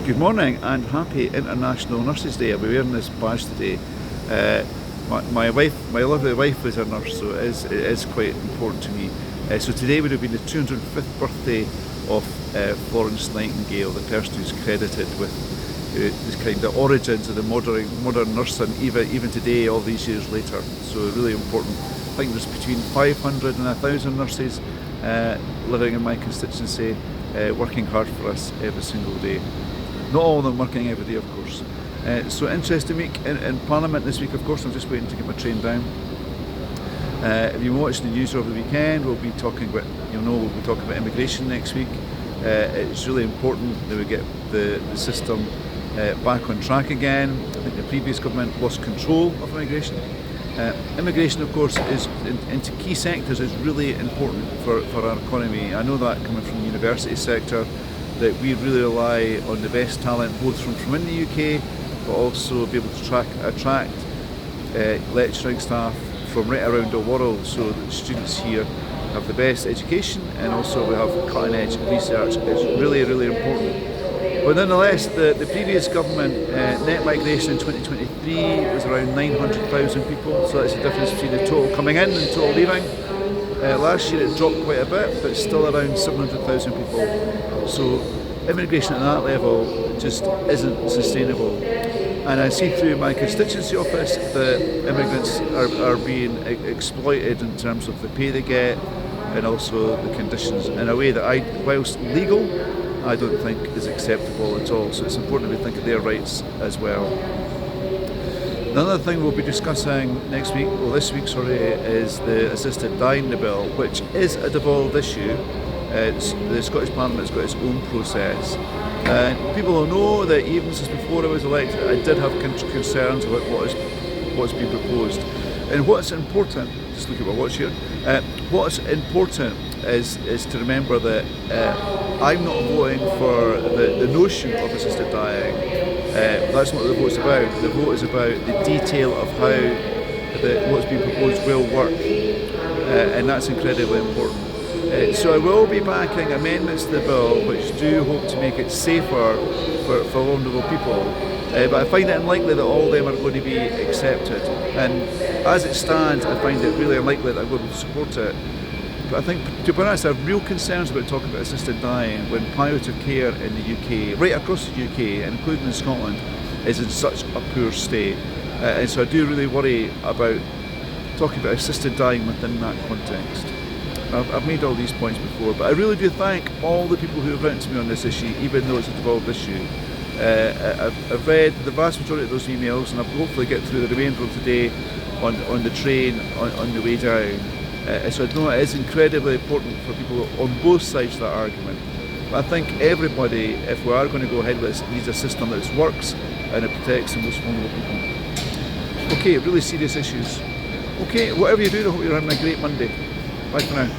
Good morning and happy International Nurses Day. I'll be wearing this badge today. My lovely wife is a nurse, so it is quite important to me. So today would have been the 205th birthday of Florence Nightingale, the person who's credited with this kind of origins of the modern nursing, even today, all these years later. So really important. I think there's between 500 and 1,000 nurses living in my constituency, working hard for us every single day. Not all of them working every day, of course. So interesting week in Parliament this week, of course. I'm just waiting to get my train down. If you watch the news over the weekend, we'll be talking about immigration next week. It's really important that we get the system back on track again. I think the previous government lost control of immigration. Immigration, of course, into key sectors is really important for our economy. I know that coming from the university sector, that we really rely on the best talent, both from within the UK, but also be able to attract lecturing staff from right around the world, so that students here have the best education, and also we have cutting edge research. It's really, really important. But nonetheless, the previous government, net migration in 2023 was around 900,000 people, so that's the difference between the total coming in and total leaving. Last year it dropped quite a bit, but still around 700,000 people. So immigration at that level just isn't sustainable. And I see through my constituency office that immigrants are being exploited in terms of the pay they get and also the conditions in a way that, whilst legal, I don't think is acceptable at all. So it's important that we think of their rights as well. Another thing we'll be discussing this week, is the assisted dying bill, which is a devolved issue. The Scottish Parliament's got its own process. And people will know that even since before I was elected, I did have concerns about what's been proposed. And what's important, just look at my watch here, what's important is to remember that I'm not voting for the notion of assisted dying. That's not what the vote's about. The vote is about the detail of how what's being proposed will work, and that's incredibly important. So I will be backing amendments to the bill which do hope to make it safer for vulnerable people, but I find it unlikely that all of them are going to be accepted. And as it stands, I find it really unlikely that I'm going to support it. But I think, to be honest, I have real concerns about talking about assisted dying when palliative care in the UK, right across the UK, and including in Scotland, is in such a poor state. And so I do really worry about talking about assisted dying within that context. I've made all these points before, but I really do thank all the people who have written to me on this issue, even though it's a devolved issue. I've read the vast majority of those emails, and I'll hopefully get through the remainder of the day on the train on the way down. So I know it is incredibly important for people on both sides of that argument. But I think everybody, if we are going to go ahead with this, needs a system that works and it protects the most vulnerable people. Okay, really serious issues. Okay, whatever you do, I hope you're having a great Monday. Bye for now.